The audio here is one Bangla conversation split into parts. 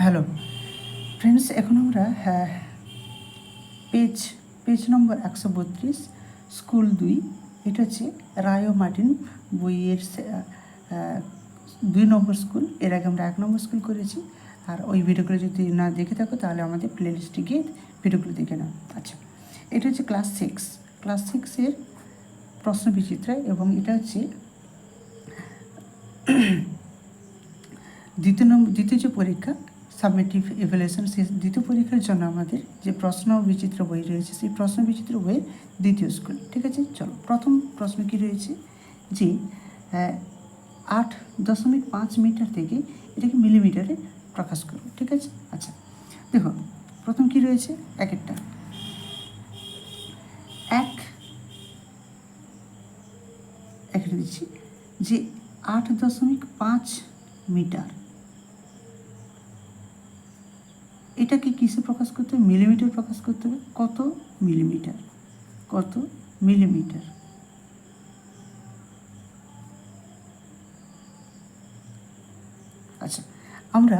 হ্যালো ফ্রেন্ডস, এখন আমরা পেজ নম্বর 132 স্কুল 2, এটা হচ্ছে রায় ও মার্টিন বইয়ের 2 নম্বর স্কুল। এর আগে আমরা 1 নম্বর স্কুল করেছি। আর ওই ভিডিওগুলো যদি না দেখে থাকো তাহলে আমাদের প্লেলিস্টে গিয়ে ভিডিওগুলো দেখে নাও। আচ্ছা, এটা হচ্ছে ক্লাস 6-এর প্রশ্ন বিচিত্র, এবং এটা হচ্ছে দ্বিতীয় যে পরীক্ষা সাবমিটিভ ইভ্যালুয়েশন, সেই দ্বিতীয় পরীক্ষার জন্য আমাদের যে প্রশ্ন বিচিত্র বই রয়েছে, সেই প্রশ্ন বিচিত্র বইয়ের দ্বিতীয় স্কুল। ঠিক আছে, চলো প্রথম প্রশ্ন কি রয়েছে যে 8.5 মিটার থেকে এটাকে মিলিমিটারে প্রকাশ করো। ঠিক আছে, আচ্ছা দেখো প্রথম কি রয়েছে, একটা দিচ্ছি যে 8.5 মিটার, এটাকে কিসে প্রকাশ করতে হবে? মিলিমিটার প্রকাশ করতে হবে। কত মিলিমিটার? আচ্ছা, আমরা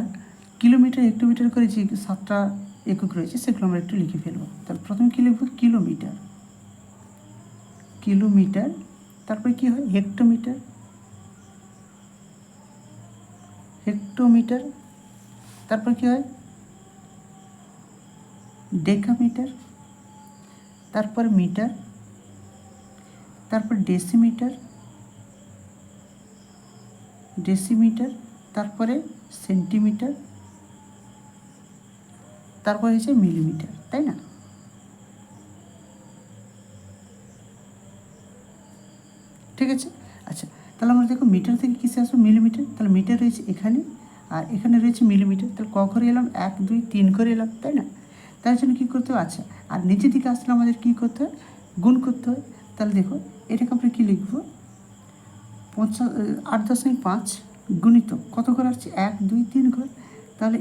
কিলোমিটার হেক্টোমিটার করে যে 7টা একক রয়েছে সেগুলো আমরা একটু লিখে ফেলবো। তাহলে প্রথমে কী লিখব? কিলোমিটার, তারপরে কি হয়? হেক্টোমিটার, তারপর কি হয়? ডেকামিটার, তারপর মিটার, তারপর ডেসিমিটার, তারপরে সেন্টিমিটার, তারপর হচ্ছে মিলিমিটার, তাই না? ঠিক আছে, আচ্ছা তাহলে আমরা দেখো মিটার থেকে কিসে আসবো? মিলিমিটার। তাহলে মিটার রয়েছে এখানে, আর এখানে রয়েছে মিলিমিটার। তাহলে ক করে এলাম? 1 2 3 করে এলাম, তাই না? তার জন্য কী করতে হবে? আচ্ছা, আর নিচের দিকে আসলে আমাদের কী করতে হয়? গুণ করতে হয়। তাহলে দেখো এটাকে আমরা কী লিখবো? 8.5 গুণিত কত ঘর আসছে? 1 2 3 ঘর। তাহলে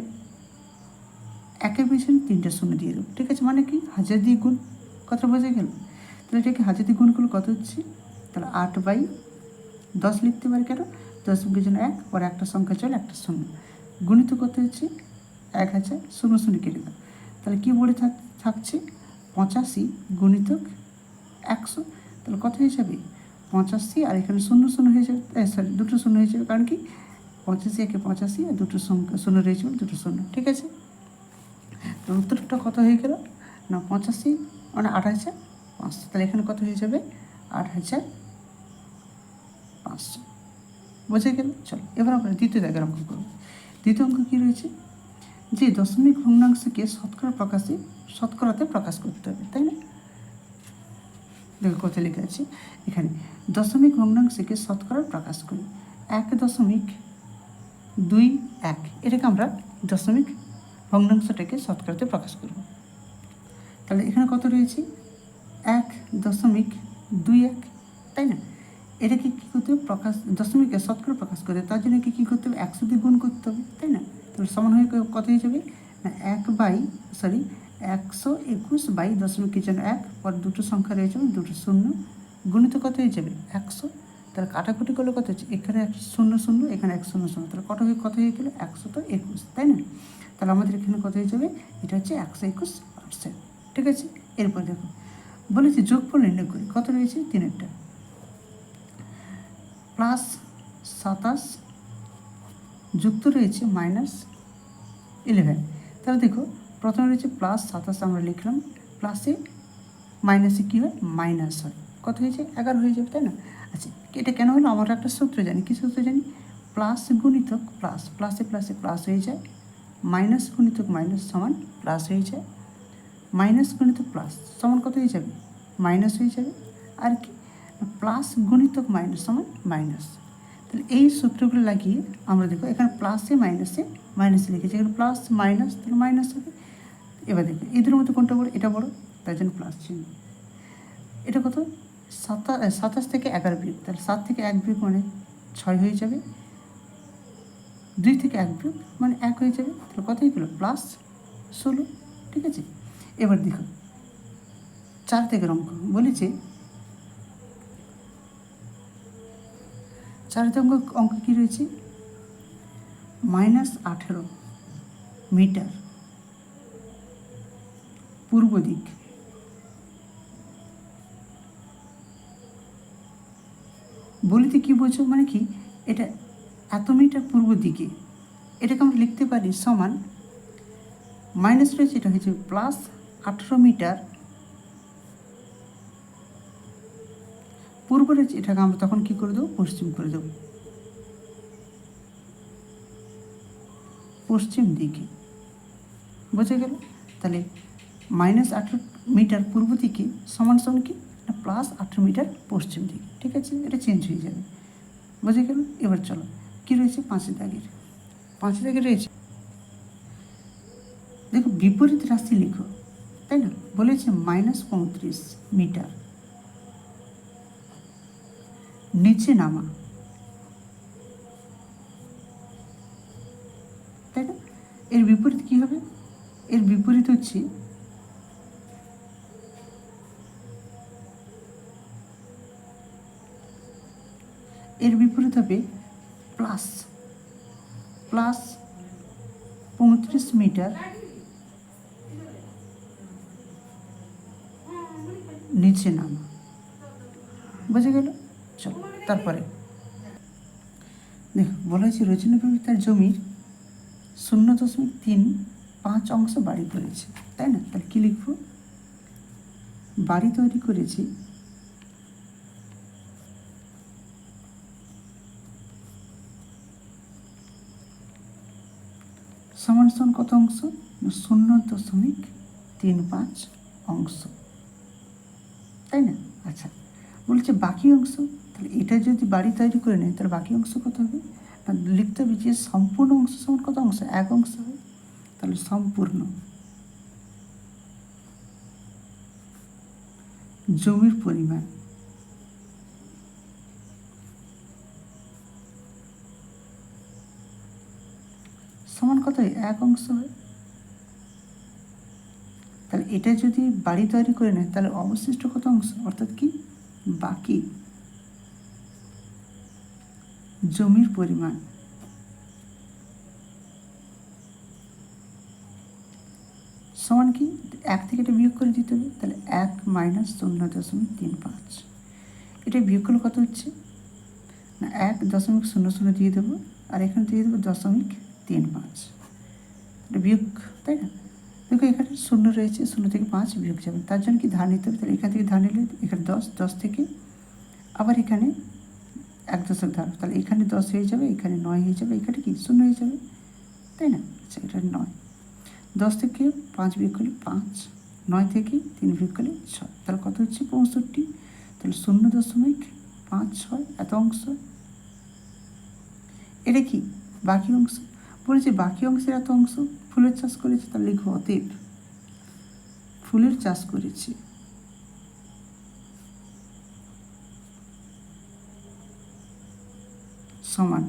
একের পিছনে 3টা শূন্য দিয়ে দেবো। ঠিক আছে, মানে কি 1000 দিয়ে গুণ। কথা বোঝা গেল? তাহলে এটাকে 1000 দিয়ে গুণ করলে কত হচ্ছে? তাহলে 8/10 লিখতে পারি। কেন? 10 জন্য 1, পরে একটা সংখ্যা চলে, একটা শূন্য, গুণিত কত হচ্ছে? 1000, শূন্য শূন্য কেটে দাও। তাহলে কী বলে থাকছে? 85 গুণিতক 100। তাহলে কত হয়ে যাবে? 85, আর এখানে শূন্য শূন্য হয়ে যাবে, সরি দুটো শূন্য হয়ে যাবে। কারণ কি 85 একে 85, আর দুটো সংখ্যা শূন্য রয়েছে, দুটো শূন্য। ঠিক আছে, তো উত্তরটা কত হয়ে গেল না? 85 মানে 8500। তাহলে এখানে কত হয়ে যাবে? 8500। বোঝা গেল? চলো এবার আমরা দ্বিতীয় দাগের অঙ্ক করব। দ্বিতীয় অঙ্ক কী রয়েছে? যে দশমিক ভগ্নাংশকে শতকরাতে প্রকাশ করতে হবে, তাই না? দেখো কোথায় লেখা আছে এখানে, দশমিক ভগ্নাংশকে শতকরা প্রকাশ করি। 1.21, এটাকে আমরা দশমিক ভগ্নাংশটাকে শতকরাতে প্রকাশ করব। তাহলে এখানে কত রয়েছে? 1.21, তাই না? এটাকে কী করতে হবে? দশমিককে শতকরা প্রকাশ করে, তার জন্য কী করতে হবে? 100 দিয়ে গুণ করতে হবে, তাই না? তাহলে সমান হয়ে কত হয়ে যাবে না? 121/দশমিকের জন্য 1, পর দুটো সংখ্যা রয়েছে, দুটো শূন্য, গুণিত কত হয়ে যাবে? 100। তাহলে কাটাকুটি করলে কত হচ্ছে? এখানে 100 0, এখানে 100 তাহলে কত হয়ে গেলো? 121, তাই না? তাহলে আমাদের এখানে কত হয়ে যাবে? এটা হচ্ছে 121%। ঠিক আছে, এরপর দেখো বলেছি যোগফল নির্ণয় করি। কত রয়েছে? 3টা, +27 যুক্ত রয়েছে -11। তাহলে দেখো প্রথমে রয়েছে +27, আমরা লিখলাম, প্লাসে মাইনাসে কী হয়? মাইনাস হয়। কত হয়েছে? 11 হয়ে যাবে, তাই না? আচ্ছা, এটা কেন হলো? আমরা একটা সূত্র জানি। কী সূত্র জানি? প্লাস গুণিতক প্লাস, প্লাসে প্লাসে প্লাস হয়ে যায়, মাইনাস গুণিতক মাইনাস সমান প্লাস হয়ে যায়, মাইনাস গুণিতক প্লাস সমান কত হয়ে যাবে? মাইনাস হয়ে যাবে। আর কি প্লাস গুণিতক মাইনাস সমান মাইনাস। তাহলে এই সূত্রগুলো লাগিয়ে আমরা দেখো এখানে প্লাসে মাইনাসে লিখেছি, এখানে প্লাস মাইনাস, তাহলে মাইনাস হবে। এবার দেখো এদের মধ্যে কোনটা বড়? এটা বড়, তার জন্য প্লাস চিহ্ন। এটা কত? 27 থেকে 11 বিয়োগ, তাহলে 7 থেকে 1 বিয়োগ মানে 6 হয়ে যাবে, 2 থেকে 1 বিয়োগ মানে 1 হয়ে যাবে। তাহলে কত হয়ে গেলো? +16। ঠিক আছে, এবার দেখো 4 থেকে অঙ্ক বলেছে। 4 অঙ্ক কী রয়েছে? -18 মিটার পূর্ব দিক, বলিতে কি বোঝো মানে কি, এটা এত মিটার পূর্ব দিকে, এটাকে আমরা লিখতে পারি সমান মাইনাস রয়েছে, এটা হয়েছে প্লাস 18 মিটার পূর্ব রয়েছে, এটাকে আমরা তখন কি করে দেবো, পশ্চিম করে দেবো, পশ্চিম দিকে। বোঝা গেল? তাহলে -18 মিটার পূর্ব দিকে সমান সমান কি, না +18 মিটার পশ্চিম দিকে। ঠিক আছে, এটা চেঞ্জ হয়ে যাবে। বোঝা গেল? এবার চলো কি রয়েছে 5 দাগের, 5 দাগের রয়েছে, দেখো বিপরীত রাশি লিখো, তাই না? বলেছে -35 মিটার নিচে নামা, তাই না? এর বিপরীত কি হবে? এর বিপরীত হচ্ছে এর বিপরীত হবে প্লাস 35 মিটার নিচে নামা। বোঝা গেল? চলো তারপরে দেখো বলা হয়েছে রজনীভাবে তার জমির 0.35 অংশ বাড়ি করেছে, তাই না? তাহলে কী লিখবো, বাড়ি তৈরি করেছি সমান সমান কত অংশ, 0.35 অংশ, তাই না? আচ্ছা, বলছে বাকি অংশ, তাহলে এটা যদি বাড়ি তৈরি করে নেয় তাহলে বাকি অংশ কত হবে, না লিখতে হবে যে সম্পূর্ণ অংশ সমান কত অংশ, 1 অংশ হবে। তাহলে সম্পূর্ণ জমির পরিমাণ সমান কত হয়, 1 অংশ হয়। তাহলে এটা যদি বাড়ি তৈরি করে নেয় তাহলে অবশিষ্ট কত অংশ, অর্থাৎ কি বাকি জমির পরিমাণ সমান কি, 1 থেকে এটা বিয়োগ করে দিতে হবে, তাহলে 1 - 0.35, এটা বিয়োগ করলে কত হচ্ছে, না 1.00 দিয়ে দেবো, আর এখানে দিয়ে দেবো 0.35, এটা বিয়োগ, তাই না? দেখো এখানে 0 রয়েছে, 0 থেকে 5 বিয়োগ যাবে, তার জন্য কি ধার নিতে হবে, তাহলে এখান থেকে ধার নিলে এখানে 10, 10 থেকে আবার এখানে 1 দশক ধার, তাহলে এখানে 10 হয়ে যাবে, এখানে 9 হয়ে যাবে, এখানে কি 0 হয়ে যাবে, তাই না? আচ্ছা, এটা 9, 10 থেকে 5 বিয়োগ করলে 5, 9 থেকে 3 বিয়োগ করলে 6, তাহলে কত হচ্ছে 65, তাহলে 0.56 এত অংশ। এটা কি বাকি অংশ, বলেছে বাকি অংশের এত অংশ ফুলের চাষ করেছে, তাহলে লিখব অতএব ফুলের চাষ করেছে সমান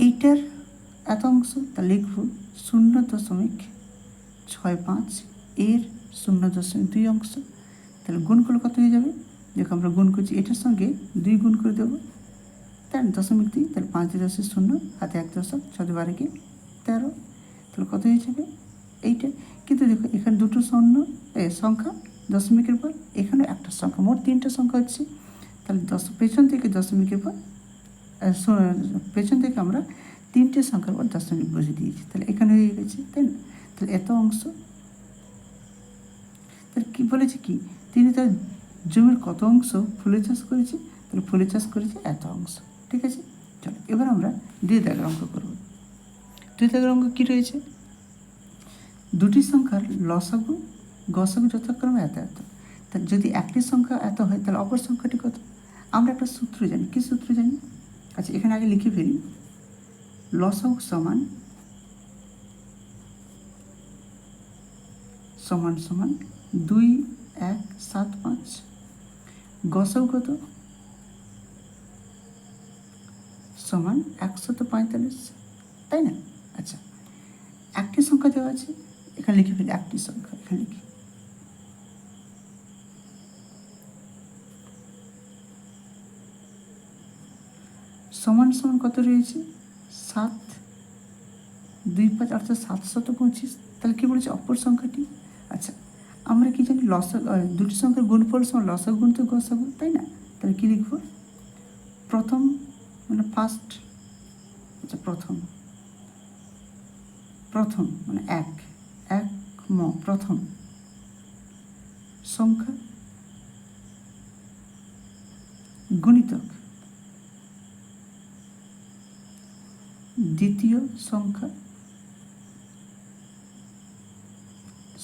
এইটার এত অংশ, তাহলে লিখব 0.65 এর 0.2 অংশ, তাহলে গুণ করলে কত হয়ে যাবে, দেখো আমরা গুণ করছি এটার সঙ্গে 2 গুণ করে দেবো, তাই 0.2, তাহলে 5 10 0 হাতে 1 দশক, 6 12 13, তাহলে কত হয়ে যাবে এইটা। কিন্তু দেখো এখানে দুটো সংখ্যা দশমিকের পর, এখানে একটা সংখ্যা, মোট 3টে সংখ্যা হচ্ছে, তাহলে পেছন থেকে দশমিকের পর পেছন থেকে আমরা 3টে সংখ্যার পর দশমিক বসে দিয়েছি, তাহলে এখানে হয়ে গেছে, তাই না? তাহলে এত অংশ, তাহলে কী বলেছে কি, তিনি তার জমির কত অংশ ফুলের চাষ করেছে, তাহলে ফুলের চাষ করেছে এত অংশ। ঠিক আছে, চলো এবার আমরা 2 দাগের অঙ্ক করব। 2 দাগের অঙ্ক কী রয়েছে, দুটি সংখ্যার লসাগু গসাগু যথাক্রমে এত এত, তাহলে যদি একটি সংখ্যা এত হয় তাহলে অপর সংখ্যাটি কত, আমরা একটা সূত্র জানি, কী সূত্র জানি, আচ্ছা এখানে আগে লিখে ফেলি, লসাগু সমান সমান সমান 2 1 7 5, গসাগু কত সমান 145, তাই না? আচ্ছা, একটি সংখ্যা দেওয়া আছে, এখানে লিখে ফেলি একটি সংখ্যা, এখানে লিখি সমান সমান কত রয়েছে 7 25 অর্থাৎ 725। তাহলে কী বলেছে অপর সংখ্যাটি? আচ্ছা, আমরা কি জানি লসাগু, দুটি সংখ্যার গুণফল সমান লসাগু গুণিতক গসাগু, তাই না? তাহলে কী লিখব? প্রথম মানে ফার্স্ট, আচ্ছা প্রথম মানে প্রথম সংখ্যা গুণিতক দ্বিতীয় সংখ্যা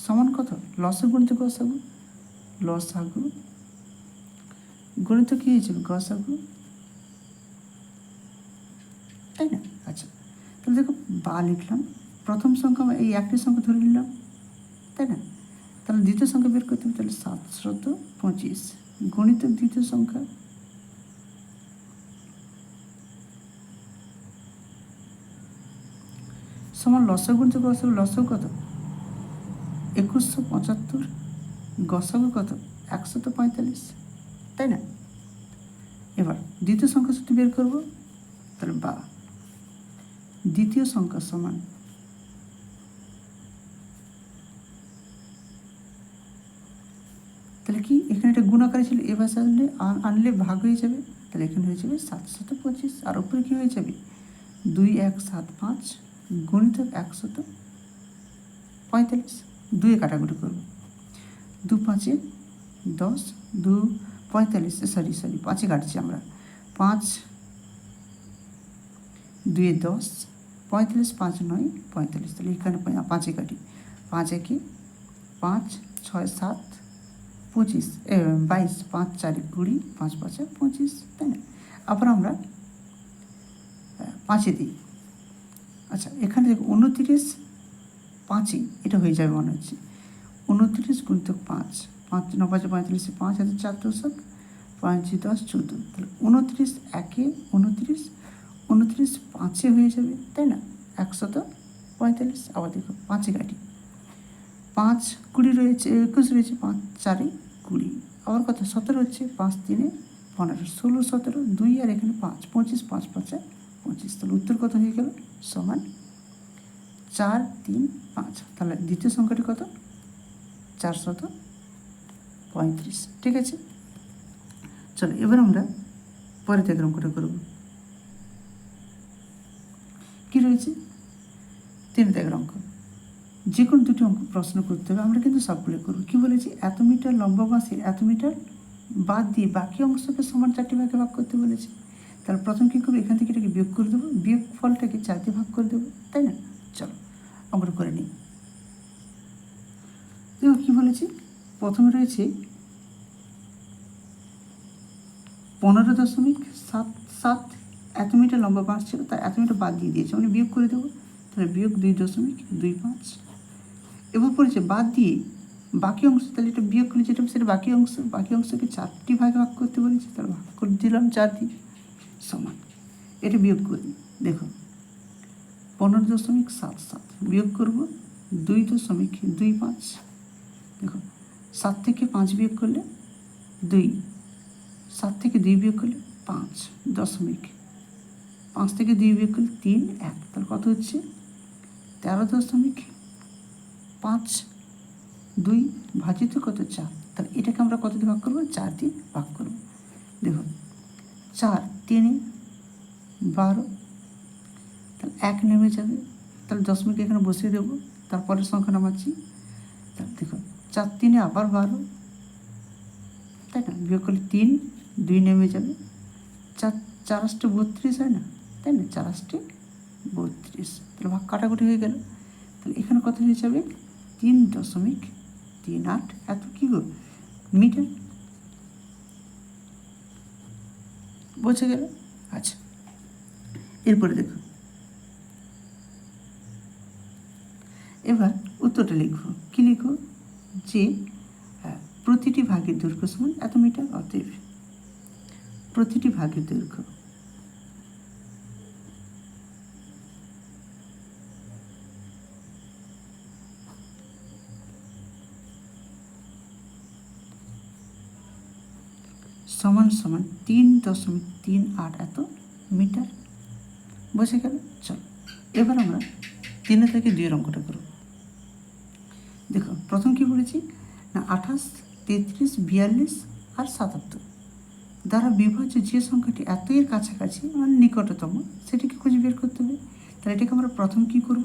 সমান কত? লসাগু গুণিতক গসাগু, লসাগু গণিত কী হয়েছিল? গসাগু, তাই না? আচ্ছা, তাহলে দেখো বা লিখলাম, প্রথম সংখ্যা এই একটি সংখ্যা ধরে নিলাম, তাই না? তাহলে দ্বিতীয় সংখ্যা বের করতে হবে, তাহলে 725 গণিতক দ্বিতীয় সংখ্যা সমান লসাগু গুণিতক গসাগু। লসাগু কত? 2175, গসাগু কত? 145, তাই না? এবার দ্বিতীয় সংখ্যা সূত্র বের করব, তাহলে বা দ্বিতীয় সংখ্যা সমান তাহলে কি এখানে একটা গুণাকারী ছিল, এবার আনলে ভাগ হয়ে যাবে, তাহলে এখানে হয়ে যাবে 725, আর উপরে কী হয়ে যাবে? 2175 গণিতক 145, 2 কাটাকুটি করব, 2 5 10, 2 45, সরি 5 কাটছি আমরা, 5 2 10, 45, 5 9 45, তাহলে এখানে 5 কাটি, 5 1 5, 6 7 25, 22, 5 4 20, 5 5 25, তাই না? আবার আমরা 5 দিই। আচ্ছা, এখানে দেখো 29 5, এটা হয়ে যাবে মনে হচ্ছে, 29 গুণিতক 5, 5 9 5 45, 5 হাতে 4 দশক, 5 10 14, তাহলে 29 1 29, 29 5 হয়ে যাবে, তাই না? 145। আবার দেখো 5 কাটি, 5 20 রয়েছে, 21 রয়েছে, 5 4 20, আবার কত? 17 হচ্ছে, 5 3 15, 16 17 2, আর এখানে 5 25, 5 5 25, তাহলে উত্তর কত হয়ে গেল? সমান 4 3 5। তাহলে দ্বিতীয় সংখ্যাটি কত? 435, ঠিক আছে। চলো এবার আমরা পরে থেকে অঙ্কটা করব। কী রয়েছে? 3 দাগের অঙ্ক, যে কোনো দুটি অঙ্ক প্রশ্ন করতে হবে, আমরা কিন্তু সবগুলো করবো। কী বলেছি? এত মিটার লম্বা বাঁশের এত মিটার বাদ দিয়ে বাকি অংশকে সমান 4টি ভাগে ভাগ করতে বলেছে। তাহলে প্রথম কী করবো? এখান থেকে এটাকে বিয়োগ করে দেবো, বিয়োগ ফলটাকে 4তে ভাগ করে দেবো, তাই না? চলো অঙ্কটা করে নিই। দেখো কী বলেছি, প্রথমে রয়েছে 15.77 এত মিটার লম্বা বাঁশ ছিল, তার এত মিটার বাদ দিয়ে দিয়েছে, মানে বিয়োগ করে দেবো, তাহলে বিয়োগ 2.25। এবার পড়েছে বাদ দিয়ে বাকি অংশ, তাহলে এটা বিয়োগ করে যেটা সেটা বাকি অংশকে 4টি ভাগে ভাগ করতে বলেছে, তাহলে ভাগ করে দিলাম 4 দিয়ে, সমান এটা বিয়োগ করি। দেখো 15.77 বিয়োগ করবো 2.25, দেখো 7 থেকে 5 বিয়োগ করলে 2, 7 থেকে 2 বিয়োগ করলে 5, 5 থেকে 2 বিয়োগ করলে 3 1, তাহলে কত হচ্ছে? 13.52 ভাজিত কত? 4, তাহলে এটাকে আমরা কত দিয়ে ভাগ করবো? 4 দিয়ে ভাগ করবো। দেখো 4 3 12, তাহলে 1 নেমে যাবে, তাহলে দশমিক এখানে বসিয়ে দেবো, তারপরের সংখ্যা নামাচ্ছি, তাহলে দেখো 4 3 আবার 12, তাই না? বিয়োগ করলে 3 2 নেমে যাবে, 4 4 8 32 হয় না, তাই না? 4 8 32, তাহলে ভাগ কাটাকুটি হয়ে গেল, তাহলে এখানে কত হয়ে যাবে? 3.38 এত কী গো? মিটার, বোঝা গেল? আচ্ছা, এরপরে দেখো, এবার উত্তরটা লিখব। কী লিখব? যে প্রতিটি ভাগের দৈর্ঘ্য সমান এত মিটার, অতএব প্রতিটি ভাগের দৈর্ঘ্য সমান সমান 3.38 এত মিটার, বোঝা গেল? চল এবার আমরা 3 থেকে 2 অঙ্কটা করব। দেখো প্রথম কি বলেছি না 28, 33, 42 আর 77 দ্বারা বিভাজ্য যে সংখ্যাটি এতই কাছাকাছি মানে নিকটতম সেটিকে খুঁজে বের করতে হবে। তাহলে এটাকে আমরা প্রথম কি করব,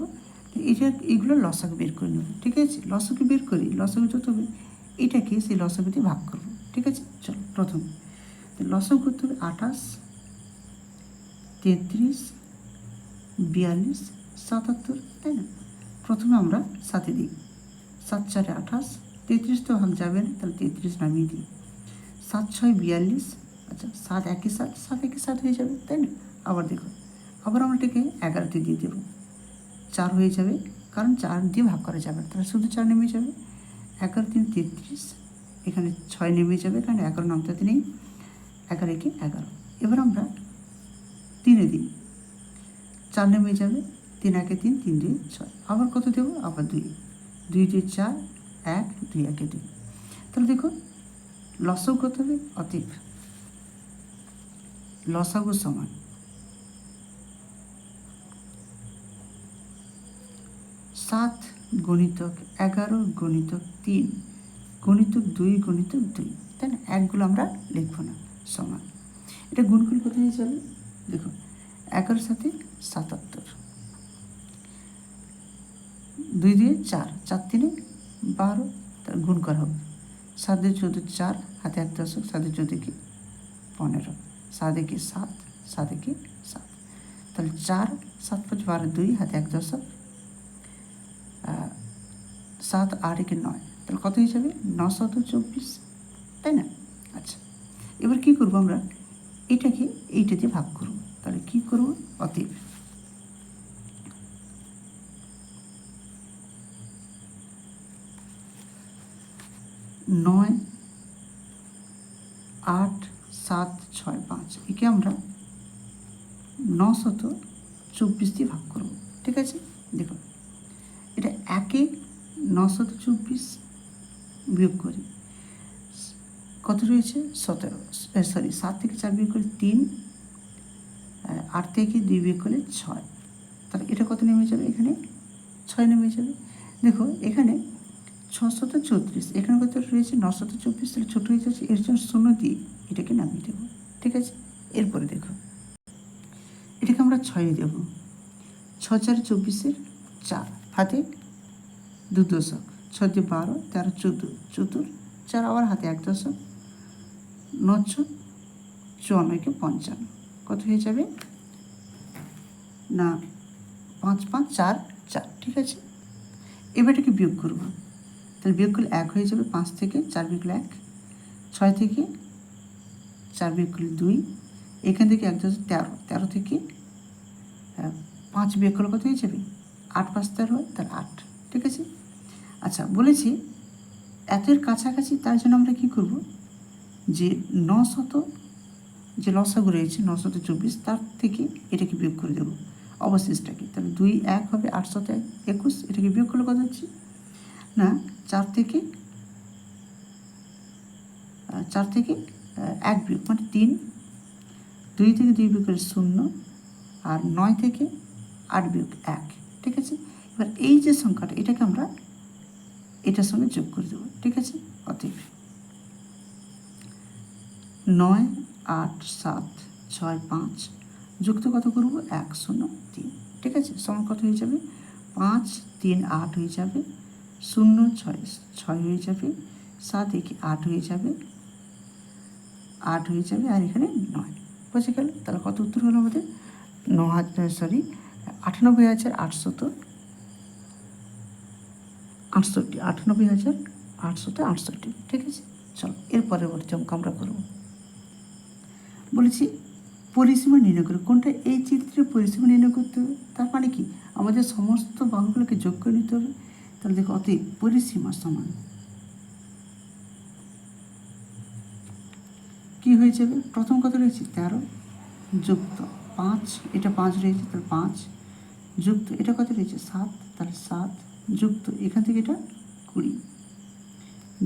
এগুলো লসাগু বের করে নেব। ঠিক আছে, লসাগু বের করি, লসাগু যত হবে এটাকে সেই লসাগু দিয়ে ভাগ করব। ঠিক আছে, চলো প্রথম লসাগু করতে হবে 28, 33, 42, 77, তাই না? প্রথমে আমরা 7 দিই, 7 4 28, 33 তো ভাগ যাবে না, তাহলে 33 নামিয়ে দিই। 7 6 42, আচ্ছা 7 1 7, 7 1 7 হয়ে যাবে, তাই না? আবার দেখো, আবার আমরা এটাকে 11তে দিয়ে দেবো, 4 হয়ে যাবে, কারণ 4 দিয়ে ভাগ করা যাবে, তাহলে শুধু 4 নেমে যাবে। 11 3 33, এখানে 6 নেমে যাবে, কারণ 11 নামতে নেই, 11 1 11। এবার আমরা 3 দিই, 4 নেমে যাবে, 3 1 3, 3 2 6। আবার কত দেবো, আবার 2 2 2 4, 1 2 1 2। তাহলে দেখো লসাগু কত হবে, অতএব লসাগু সমান 7 গুণিতক 11 গুণিতক 3 গুণিতক 2 গুণিতক 2, তাই না? একগুলো আমরা লিখবো না, সমান। এটা গুণ করলে কত হয়ে যাবে, দেখো 11 সাথে 77, 2 দিয়ে 4, 4 3 12, তার গুণ করা হবে। 7 2 14, 4 হাতে 1 দশক, 7 14 কি 15, 7 1 7, 7 1 7, তাহলে 4 7 5 12, 2 হাতে 1 দশক, 7 8 1 9, তাহলে কত হয়ে যাবে 924, তাই না? আচ্ছা, এবার কি করবো আমরা, এটাকে এইটা দিয়ে ভাগ করবো। তাহলে কি করবো, অতএব 9 8 7 6 5, একে আমরা 924 দিয়ে ভাগ করবো। ঠিক আছে, দেখো এটা 1 924 বিয়োগ করি, কত রয়েছে 17, সরি 7 থেকে 4 বিয়োগ করে 3, 8 থেকে 2 বিয়োগ করলে 6, তাহলে এটা কত নেমে যাবে, এখানে 6 নেমে যাবে। দেখো এখানে 634, এখানে কত রয়েছে 924, তাহলে ছোটো হয়ে যাচ্ছে, এর জন্য 0 দিয়ে এটাকে নামিয়ে দেবো। ঠিক আছে, এরপরে দেখো এটাকে আমরা 6 দেবো, 6 4 24, 4 হাতে 2 দশক, 6 দিয়ে 12, 13 14, 14 4 আবার হাতে 1 দশক, 9 6 54 কে 55, কত হয়ে যাবে না 5 5 4 4। ঠিক আছে, এবার এটাকে বিয়োগ করব, তাহলে বিয়োগ করলে 1 হয়ে যাবে, 5 থেকে 4 বিয়োগ করলে 1, 6 থেকে 4 বিয়োগ করলে 2, এখান থেকে 1 10 13, 13 থেকে 5 বিয়োগ করলে কত হয়ে যাবে 8 5 13, তাহলে 8। ঠিক আছে, আচ্ছা বলেছি এতের কাছাকাছি, তার জন্য আমরা কী করব, যে 900 যে লসাগু রয়েছে 924, তার থেকে এটাকে বিয়োগ করে দেবো অবশিষ্টটাকে, তাহলে 2 1 হবে, 821, এটাকে বিয়োগ করলে কত হচ্ছে না 4 থেকে 1 বিয়োগ মানে 3, 2 থেকে 2 বিয়োগ করে 0, আর 9 থেকে 8 বিয়োগ 1। ঠিক আছে, এবার এই যে সংখ্যাটা এটাকে আমরা এটার সঙ্গে যোগ করে দেবো। ঠিক আছে, অতএব 9 8 7 6 5 যুক্ত কত করব 1 0 3। ঠিক আছে, সমান কত হয়ে যাবে 5 3 8 হয়ে যাবে, 0 6 6 হয়ে যাবে, 7 1 8 হয়ে যাবে, 8 হয়ে যাবে, আর এখানে 9 বুঝে গেল। তাহলে কত উত্তর হলো আমাদের 98,868, 98,868। ঠিক আছে, চলো এর পরবর্তী অঙ্ক আমরা করব। বলেছি পরিসীমা নির্ণয় করো, কোনটা এই চিত্রে পরিসীমা নির্ণয় করতে হবে, তার মানে কি আমাদের সমস্ত বাহুগুলোকে যোগ করে নিতে হবে। তাহলে দেখো অতএব পরিসীমা সমান কি হয়ে যাবে, প্রথম কত রয়েছে 13 যুক্ত 5, এটা 5 রয়েছে, তাহলে 5 যুক্ত এটা কত রয়েছে 7, তাহলে 7 যুক্ত এখান থেকে এটা 20,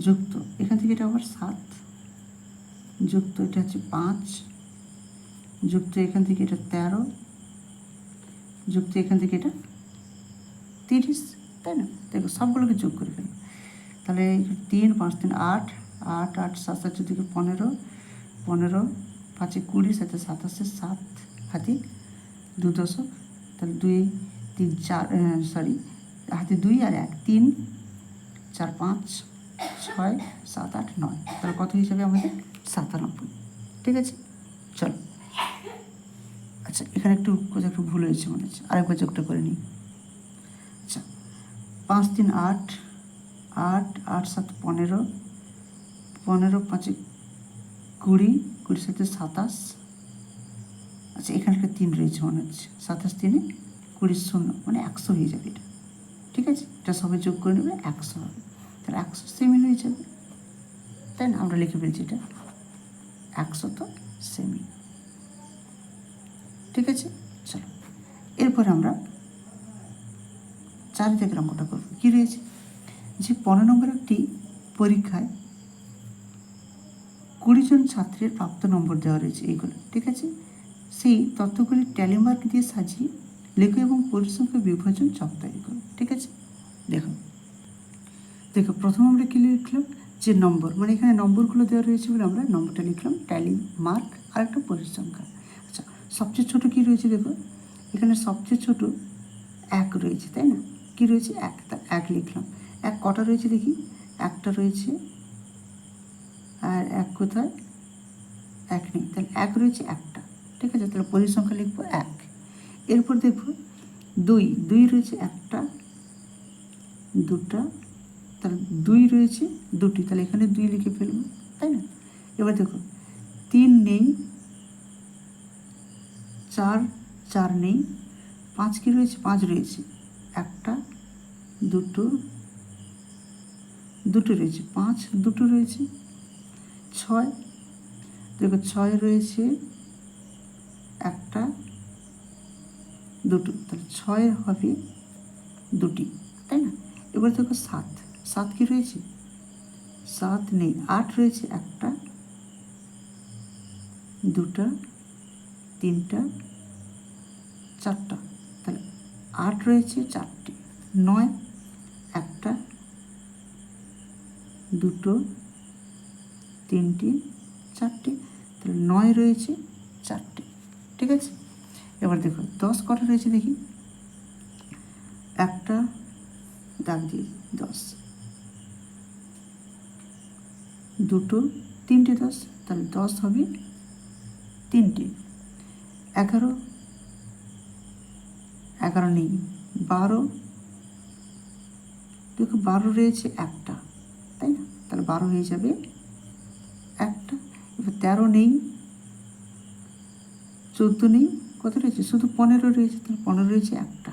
যুক্ত এখান থেকে এটা আবার 7, যুক্ত এটা হচ্ছে 5, যুক্ত এখান থেকে এটা 13, যুক্ত এখান থেকে এটা 30, তাই না? দেখো সবগুলোকে যোগ করে ফেলবো। তাহলে 3 5 3 8, 8 8 7 7 14 15, 15 5 20 7 27, 7 হাতে 2 দশক, তাহলে 2 3 4 সরি হাতে 2 আর 1 3 4 5 6 7 8 9, তাহলে কত হিসাবে আমাদের 97। ঠিক আছে, চলো। আচ্ছা এখানে একটু ভুল হয়েছে মনে হচ্ছে, আরেকবার যোগটা করে নিই। আচ্ছা 5 3 8, 8 8 7 15, 15 5 20, 20 7 27। আচ্ছা এখানে একটা 3 রয়েছে মনে হচ্ছে, 27 3 20 0 মানে 100 হয়ে যাবে এটা। ঠিক আছে, এটা সবাই যোগ করে নেবে, 100 হবে। তাহলে 100 সেমি হয়ে যাবে, তাই না? আমরা লিখে ফেলছি এটা 100 সেমি। ঠিক আছে, চলো এরপর আমরা 4 থেকে অঙ্কটা করব। কী রয়েছে যে 15 নম্বর একটি পরীক্ষায় 20 জন ছাত্রের প্রাপ্ত নম্বর দেওয়া রয়েছে এইগুলো। ঠিক আছে, সেই তথ্যগুলি ট্যালি মার্ক দিয়ে সাজিয়ে লেখো এবং পরিসংখ্যা বিভাজন চক তৈরি করো। ঠিক আছে, দেখো দেখো প্রথম আমরা কী লিখলাম যে নম্বর, মানে এখানে নম্বরগুলো দেওয়া রয়েছে বলে আমরা নম্বরটা লিখলাম ট্যালি মার্ক আর একটা পরিসংখ্যা। আচ্ছা সবচেয়ে ছোটো কী রয়েছে দেখো, এখানে সবচেয়ে ছোটো 1 রয়েছে, তাই না? কী রয়েছে 1, তা 1 লিখলাম। 1 কটা রয়েছে দেখি, একটা রয়েছে আর 1 কোথায়, 1 নেই, তাহলে 1 রয়েছে একটা। ঠিক আছে, তাহলে পরিসংখ্যা লিখবো 1। এরপর দেখো 2 রয়েছে একটা, দুটা, তাহলে 2 রয়েছে দুটি, তাহলে এখানে 2 লিখে ফেলবো, তাই না? এবার দেখো 3 নেই, 4 নেই, 5 কি রয়েছে, 5 রয়েছে একটা, দুটো রয়েছে, 5 দুটো রয়েছে। 6 দেখো 6 রয়েছে একটা, দুটো, তাহলে 6 হবে দুটি, তাই না? এবার দেখো 7 কি রয়েছে, 7 নেই, 8 রয়েছে একটা, দুটা, তিনটা, চারটা, তাহলে 8 রয়েছে 4টি। 9 একটা, দুটো, তিনটি, 4টি, তাহলে 9 রয়েছে 4টি। ঠিক আছে, এবার দেখো 10 কটা রয়েছে দেখি, একটা দাগ দিয়ে 10, দুটো, তিনটে 10, তাহলে 10 হবে 3টে। 11 নেই, 12 দেখো 12 রয়েছে একটা, তাই না? তাহলে 12 হয়ে যাবে একটা। এবার 13 নেই, 14 নেই, কত রয়েছে, শুধু 15 রয়েছে, তাহলে 15 রয়েছে একটা।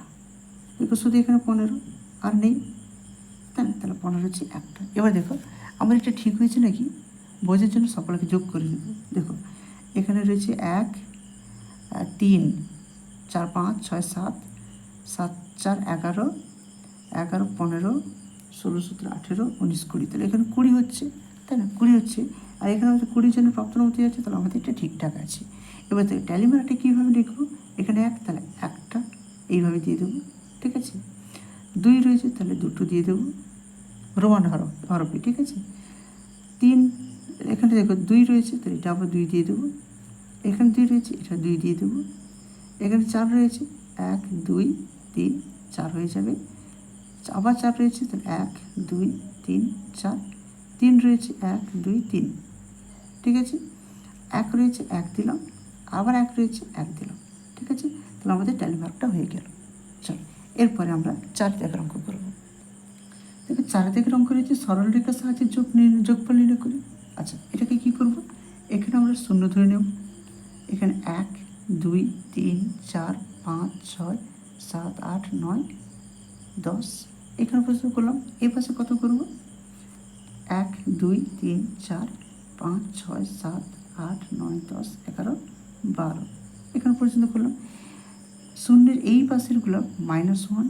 দেখো শুধু এখানে 15 আর নেই, তাই না? তাহলে 15 হচ্ছে একটা। এবার দেখো আমার এটা ঠিক হয়েছে নাকি বোঝার জন্য সকলকে যোগ করে নেব। দেখো এখানে রয়েছে 1 3 4 5 6 7, 7 4 11, 11 15 16 17 18 19 20, তাহলে এখানে 20 হচ্ছে, তাই না? 20 হচ্ছে, আর এখানে আমাদের 20 জনের প্রাপ্ত নম্বর দেওয়া আছে, তাহলে আমাদের এটা ঠিকঠাক আছে। এবার দেখো ট্যালি মার্কটা কীভাবে লিখবো, এখানে 1 তাহলে একটা এইভাবে দিয়ে দেবো। ঠিক আছে, 2 রয়েছে তাহলে 2টো দিয়ে দেবো রোমান হরফে। ঠিক আছে, 3 এখানে দেখো 2 রয়েছে, তাহলে এটা আবার 2 দিয়ে দেবো। এখানে 2 রয়েছে, এটা 2 দিয়ে দেবো। এখানে 4 রয়েছে, 1 2 3 4 হয়ে যাবে। আবার 4 রয়েছে, তাহলে 1 2 3 4, 3 রয়েছে 1 2 3। ঠিক আছে, 1 রয়েছে 1 দিলাম, আবার 1 রয়েছে 1 দিলাম। ঠিক আছে, তাহলে আমাদের ট্যালি মার্কটা হয়ে গেল। চলো এরপরে আমরা 4 থেকে অঙ্ক করবো। দেখো 4 থেকে অঙ্ক রয়েছে সরল রেখার সাহায্যে যোগফল নির্ণয় করি। আচ্ছা এটাকে কী করবো, এখানে আমরা শূন্য ধরে নেব। এখানে 1 2 3 4 5 6 7 8 9 10, এখানে প্রশ্ন করলাম। এই পাশে কত করব, 1 2 3 4 5 6 7 8 9 10 11 12, এখানে পর্যন্ত করলাম। শূন্যের এই পাশেরগুলো -1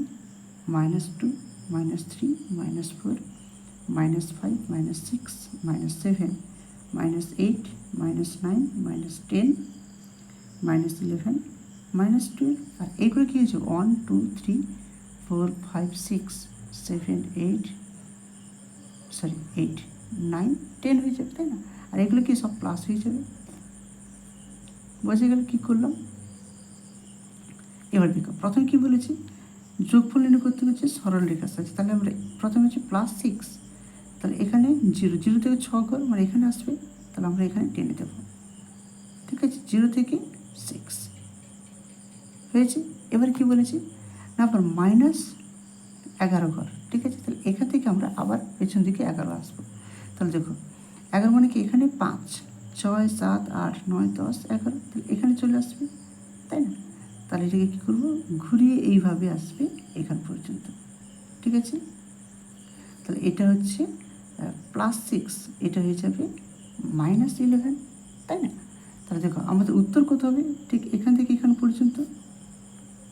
-2 -3 -4 -5 -6 -7 -8 -9 -10 -11 -12, আর এইগুলো কী হয়েছে 1 2 3 4 5 6 7 8 সরি 8 9 10 হয়ে যাবে, তাই না? আর এগুলো কি সব প্লাস হয়ে যাবে। বোঝা গেল কী করলাম? এবার দেখো প্রথমে কী বলেছি, যোগফল নির্ণয় করতে হচ্ছে সরল রেখার সাহায্যে। তাহলে আমরা প্রথমে হচ্ছে +6, তাহলে এখানে 0 0 থেকে 6 ঘর মানে এখানে আসবে, তাহলে আমরা এখানে টেনে দেব। ঠিক আছে, 0 থেকে 6 হয়েছে। এবার কি বলেছি না, আবার -11 ঘর। ঠিক আছে, তাহলে এখান থেকে আমরা আবার পেছন দিকে 11 আসবো। তাহলে দেখো 11 মানে কি, এখানে 5 6 7 8 9 10 11, তাহলে এখানে চলে আসবে, তাই না? তাহলে এটাকে কী করবো, ঘুরিয়ে এইভাবে আসবে এখান পর্যন্ত। ঠিক আছে, তাহলে এটা হচ্ছে +6, এটা হয়ে যাবে -11, তাই না? তাহলে দেখো আমাদের উত্তর কত হবে, ঠিক এখান থেকে এখান পর্যন্ত,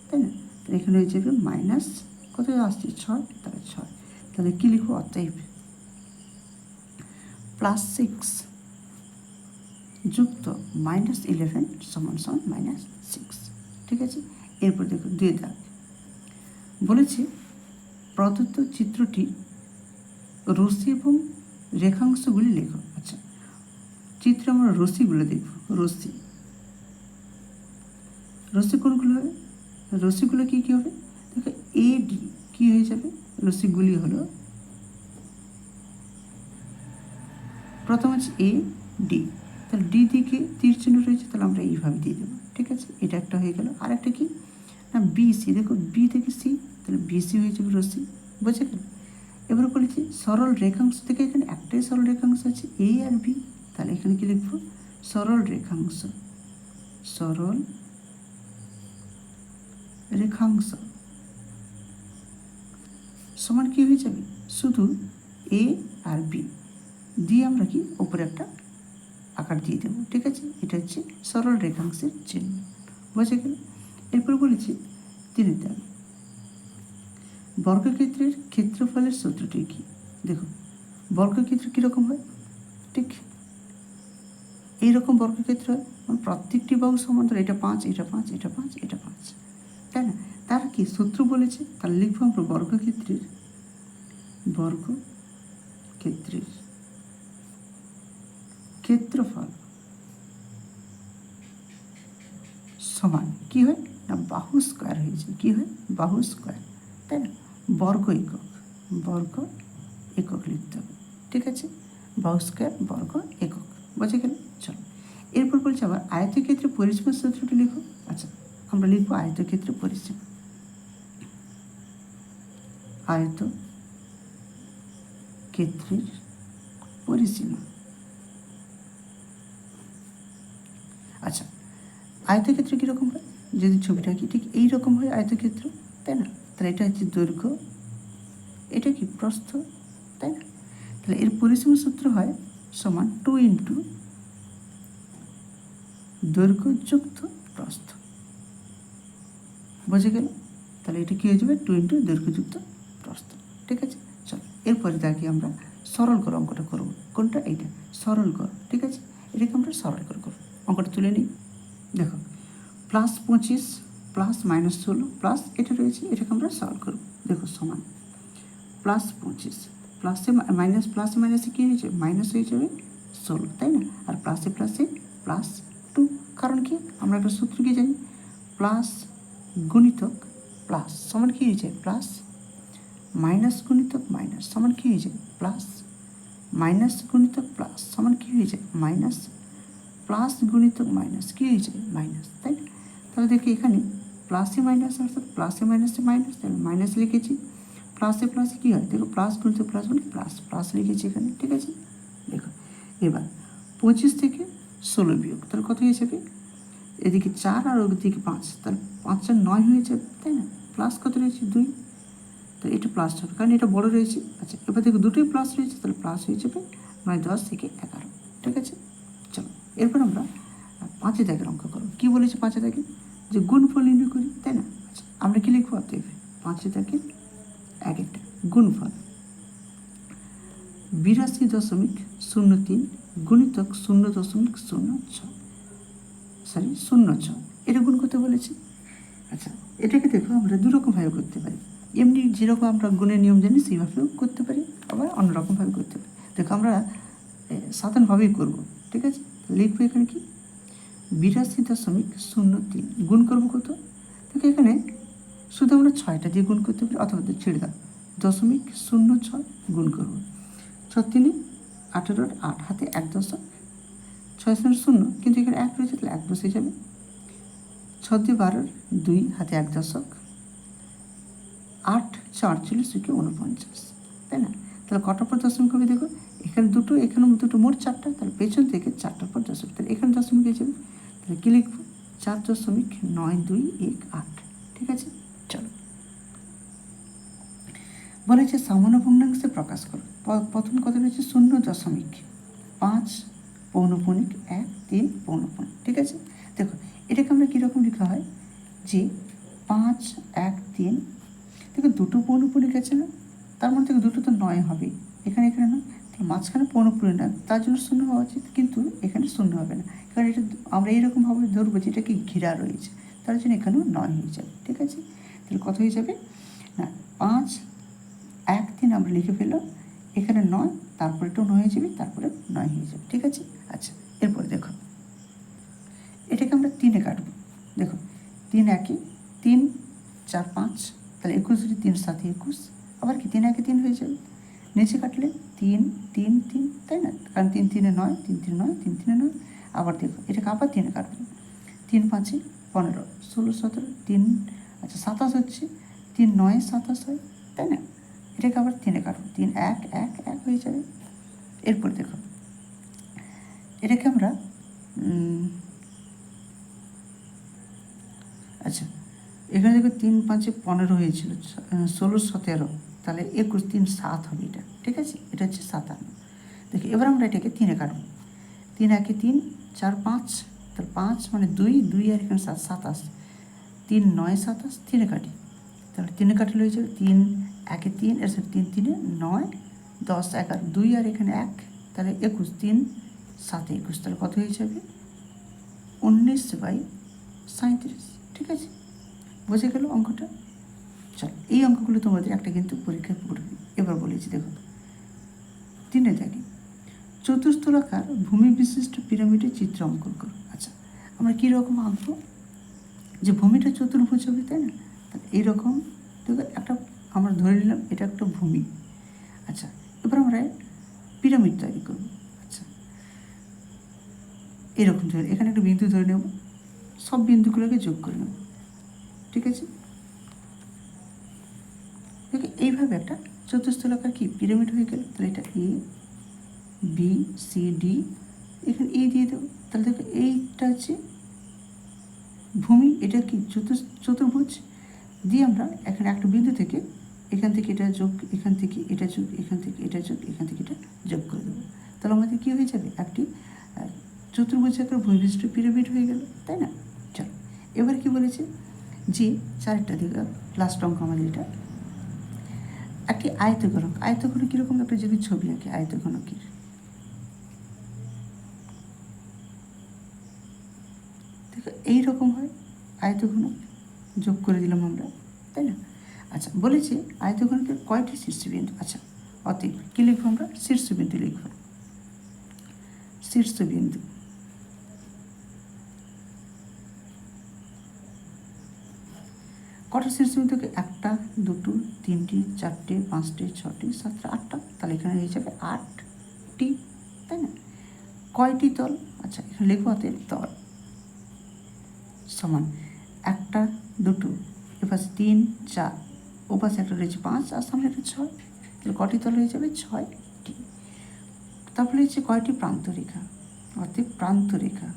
তাই না? তাহলে এখানে হয়ে যাবে মাইনাস কত আসছে 6, তাহলে 6। তাহলে কী লিখবো, অতএব +6 যুক্ত -11 সমান -6। ঠিক আছে, এরপর দেখো 2 দাগ বলেছে প্রদত্ত চিত্রটি রশ্মি এবং রেখাংশগুলি লেখো। আচ্ছা, চিত্রে আমরা রশ্মিগুলো দেখব। রশ্মি কোনগুলো হবে, রশ্মিগুলো কী কী হবে দেখো, AD কী হয়ে যাবে, রশ্মিগুলি হলো প্রথম হচ্ছে AD, তাহলে ডি দিকে তীর চিহ্ন রয়েছে, তাহলে আমরা এইভাবে দিয়ে দেবো। ঠিক আছে, এটা একটা হয়ে গেল। আর একটা কি না, BC, দেখো বি থেকে সি, তাহলে BC হয়ে যাবে রশ্মি। বুঝে গেল? এবার বলেছি সরল রেখাংশ থেকে, এখানে একটাই সরল রেখাংশ আছে A আর B, তাহলে এখানে কি লিখবো, সরল রেখাংশ সমান কি হয়ে যাবে, শুধু A আর B দিয়ে আমরা কি উপরে একটা আকার দিয়ে দেবো। ঠিক আছে, এটা হচ্ছে সরল রেখাংশের চিহ্ন। বুঝে গেল? এরপর বলেছি 3 দাগ, বর্গক্ষেত্রের ক্ষেত্রফলের সূত্রটি কি। দেখো বর্গক্ষেত্র কীরকম হয়, ঠিক এইরকম বর্গক্ষেত্র হয়, মানে প্রত্যেকটি বাহু সমান্তরাল, এটা 5 এটা 5 এটা 5 এটা 5, তাই না? তার কি সূত্র বলেছে, তাহলে লিখবো আমরা বর্গক্ষেত্রের ক্ষেত্রফল সমান কি হয় না, বাহু স্কোয়ার হয়েছে, কি হয়, বাহু স্কোয়ার, তাই না? বর্গ একক লিখতে হবে। ঠিক আছে, বাহু স্কোয়ার বর্গ একক। বোঝা গেল? চলো এরপর বলছে আবার আয়তক্ষেত্রের পরিসীমার সূত্রটি লিখো। আচ্ছা, আমরা লিখবো আয়তক্ষেত্রের পরিসীমা, আয়তক্ষেত্রের পরিসীমা। আচ্ছা, আয়তক্ষেত্র কীরকম হয়, যদি ছবিটা কি ঠিক এইরকম হয় আয়তক্ষেত্র, তাই না? তাহলে এটা হচ্ছে দৈর্ঘ্য, এটা কি প্রস্থ, তাই না? তাহলে এর পরিসীমা সূত্র হয় সমান 2 × দৈর্ঘ্য যুক্ত প্রস্থ। বুঝে গেল? তাহলে এটা কী হয়ে যাবে, 2 × দৈর্ঘ্যযুক্ত প্রস্থ। ঠিক আছে, চলো এরপরে দেখি আমরা সরল কর অঙ্কটা করবো। কোনটা, এইটা সরল কর। ঠিক আছে, এটাকে আমরা সরল করে করবো। অঙ্কটা তুলে নিই। দেখো +25 প্লাস -16 প্লাস এটা রয়েছে, এটাকে আমরা সলভ করব। দেখো সমান +25 প্লাসে মাইনাস, প্লাসে মাইনাসে কী হয়েছে, মাইনাস হয়ে যাবে 16, তাই না? আর প্লাসে +2, কারণ কি আমরা একটা সূত্র কি জানি, প্লাস গুণিতক প্লাস সমান কী হয়ে যায় প্লাস, মাইনাস গুণিতক মাইনাস সমান কী হয়ে যায় প্লাস, মাইনাস গুণিতক প্লাস সমান কী হয়ে যায় মাইনাস, প্লাস গুণিতক মাইনাস কী হয়ে যায় মাইনাস, তাই না? তাহলে দেখি এখানে প্লাসে মাইনাস অর্থাৎ প্লাসে মাইনাসে মাইনাস, তাহলে মাইনাস লিখেছি। প্লাসে প্লাসে কী হয় দেখো, প্লাস গুণিতক প্লাস মানে প্লাস লিখেছি এখানে। ঠিক আছে, দেখো এবার 25 থেকে 16 বিয়োগ, তাহলে কত হয়ে যাবে, এদিকে 4 আর ওদিকে 5, তাহলে 5 আর 9 হয়ে যাবে, তাই না? প্লাস কত রয়েছে 2, তো এটা প্লাস হবে কারণ এটা বড় রয়েছে। আচ্ছা, এবার দেখো দুটোই প্লাস রয়েছে, তাহলে প্লাস হয়ে যাবে 10 থেকে 11। ঠিক আছে, চলো এরপর আমরা 5 দাগের অঙ্ক করব। কী বলেছে 5 দাগে, যে গুণফল নির্ণয় করি, তাই না? আচ্ছা, আমরা কি লিখবো, অতএব 5 দাগের একটা গুণফল 82.03 গুণিতক 0.06 এটা গুণ করতে বলেছি। আচ্ছা, এটাকে দেখো আমরা দুরকমভাবে করতে পারি। এমনি যেরকম আমরা গুণের নিয়ম জানি সেইভাবেও করতে পারি, আবার অন্যরকমভাবে করতে পারি। দেখো আমরা সাধারণভাবেই করবো, ঠিক আছে। লিখবো এখানে কি 82.03 গুণ করবো কত, দেখো এখানে শুধু আমরা 6টা দিয়ে গুণ করতে পারি, অথবা ছেড়ে দাও 0.06 গুণ করবো। 6×3 18, 8 হাতে 1 দশক, 6×0 কিন্তু এখানে 1 রয়েছে, তাহলে 1 বসে যাবে। 6×12 2 হাতে 1 দশক, 8 48 49, তাই না? তাহলে কটার পর দশমিক হবে দেখো, এখানে দুটো, এখানে দুটো, মোট 4টা, তাহলে পেছন থেকে 4টার পর দশমিক, তাহলে এখানে দশমিক হয়ে যাবে। তাহলে কী লিখবো 4.9218, ঠিক আছে। চলো, বলেছে সামান্য ভগ্নাংশে প্রকাশ করো। প্রথম কথা রয়েছে 0.5 পৌনঃপুনিক 1 3 পৌনঃপুনিক, ঠিক আছে। দেখো এটাকে আমরা কীরকম লেখা হয় যে 5 1 3, দেখো দুটো পৌনঃপুনিক আছে না, তার মধ্যে থেকে দুটো তো 9 হবে, এখানে এখানে নয়, তাহলে মাঝখানে পৌনঃপুনিক না, তার জন্য 0 হওয়া উচিত, কিন্তু এখানে 0 হবে না, কারণ এটা আমরা এইরকমভাবে ধরবো যে এটাকে ঘেরা রয়েছে, তার জন্য এখানেও 9 হয়ে যাবে, ঠিক আছে। তাহলে কত হয়ে যাবে না 5 1 3 আমরা লিখে ফেললাম, এখানে 9, তারপরে একটু 9 হয়ে যাবে, তারপরে 9 হয়ে যাবে, ঠিক আছে। আচ্ছা, এরপরে দেখো এটাকে আমরা 3-এ কাটবো। দেখো 3 1 3 4 5, তাহলে 21 যদি 3 7 21, আবার কি 3 1 3 হয়ে যাবে। নিচে কাটলে 3 3 3, তাই না, কারণ 3 3 9, 3 3 9, 3 3 9। আবার দেখো এটাকে আবার 3-এ কাটবো, 3 5 15 16 17 3, আচ্ছা 27 হচ্ছে, 3 9 27 হয়, তাই না। এটাকে আবার 3-এ কাটবো, 3 1 1 1 হয়ে যাবে। এরপর দেখো এটাকে আমরা আচ্ছা এখানে দেখো 3 5 15 হয়েছিল, 16 17, তাহলে 21 3 7 হবে এটা, ঠিক আছে। এটা হচ্ছে 57। দেখো এবার আমরা এটাকে 3-এ কাটবো, 3 1 3 4 5, তাহলে 5 মানে 2 2 আর এখানে 7 27, 3 9 27, 3-এ কাটি, তাহলে 3-এ কাটলে হয়ে যাবে 3 1 3 এর সাথে 3 3 9 10 11 2 আর এখানে 1, তাহলে 21 3 7 21, তাহলে কত হয়ে যাবে 19/37, ঠিক আছে। বুঝে গেল অঙ্কটা। চল এই অঙ্কগুলো তোমাদের একটা কিন্তু পরীক্ষায় পড়বে। এবার বলেছি দেখো 3-এ দেখি চতুস্তলাকার ভূমি বিশিষ্ট পিরামিডের চিত্র অঙ্কন করো। আচ্ছা আমরা কীরকম আঁকবো, যে ভূমিটা চতুর্ভুজ হবে, তাই না। তাহলে এইরকম দেখো একটা আমরা ধরে নিলাম এটা একটা ভূমি। আচ্ছা এবার আমরা পিরামিড তৈরি করবো। আচ্ছা এরকম ধরে এখানে একটা বিন্দু ধরে নেব, সব বিন্দুগুলোকে যোগ করে নেব, ঠিক আছে। দেখো এইভাবে একটা চতুস্তলাকার কি পিরামিড হয়ে গেল। তাহলে এটা এ বি সি ডি, এখানে এ দিয়ে দেবো, তাহলে দেখো এইটা হচ্ছে ভূমি, এটা কি চতুর্ভুজ দিয়ে আমরা এখানে একটা বিন্দু থেকে এখান থেকে এটা যোগ, এখান থেকে এটা যোগ, এখান থেকে এটা যোগ, এখান থেকে এটা যোগ করে দেবো, তাহলে আমাদের কী হয়ে যাবে একটি চতুর্ভুজ আকার ভূমিবিশিষ্ট পিরামিড হয়ে গেল, তাই না। চলো এবার কি বলেছে যে 4টা দিকে লাস্ট অঙ্ক আমাদের এটা একটি আয়তঘনক। আয়তঘনক কীরকম একটা যদি ছবি আঁকে আয়তঘনকের, দেখো এইরকম হয় আয়তঘনক, যোগ করে দিলাম আমরা, তাই না। আচ্ছা বলেছে আয়তঘনকের কয়টি শীর্ষবিন্দু। আচ্ছা অতএব কী লিখবো আমরা, শীর্ষবিন্দু লিখব, শীর্ষবিন্দু। কটা শীর্ষবিন্দুকে 1টা 2টো 3টে 4টে 5টে 6টে 7টে 8টা, তাহলে এখানে হয়ে যাবে 8টি, তাই না। কয়টি তল, আচ্ছা এখানে লিখবো অতএব তল সমান 1টা 2টো, এপাশে 3 4, ওপাশে একটা রয়েছে 5 আর সামনে একটা 6, তাহলে কটি তল হয়ে যাবে 6টি। তারপরে হচ্ছে কয়টি প্রান্তরেখা, অতএব প্রান্তরেখা।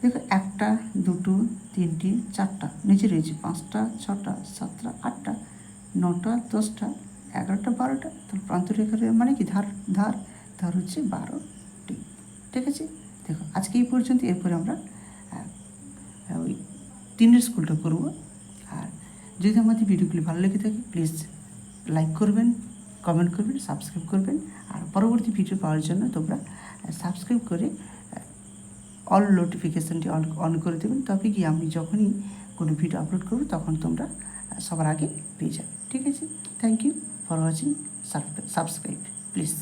দেখো 1টা 2টো 3টে 4টা, নিচে রয়েছে 5টা 6টা 7টা 8টা 9টা 10টা 11টা 12টা, তাহলে প্রান্তরেখার মানে কি ধার, ধার ধার হচ্ছে 12টি, ঠিক আছে। দেখো আজকে এই পর্যন্ত, এরপরে আমরা ওই 3-এর স্কুলটা করবো। আর যদি আমাদের ভিডিওগুলি ভালো লেগে থাকে প্লিজ লাইক করবেন, কমেন্ট করবেন, সাবস্ক্রাইব করবেন। আর পরবর্তী ভিডিও পাওয়ার জন্য তোমরা সাবস্ক্রাইব করে অল নোটিফিকেশানটি অন করে দেবেন, তবে কি আমি যখনই কোনো ভিডিও আপলোড করব তখন তোমরা সবার আগে পেয়ে যাবে। ঠিক আছে, thank you for watching, subscribe please.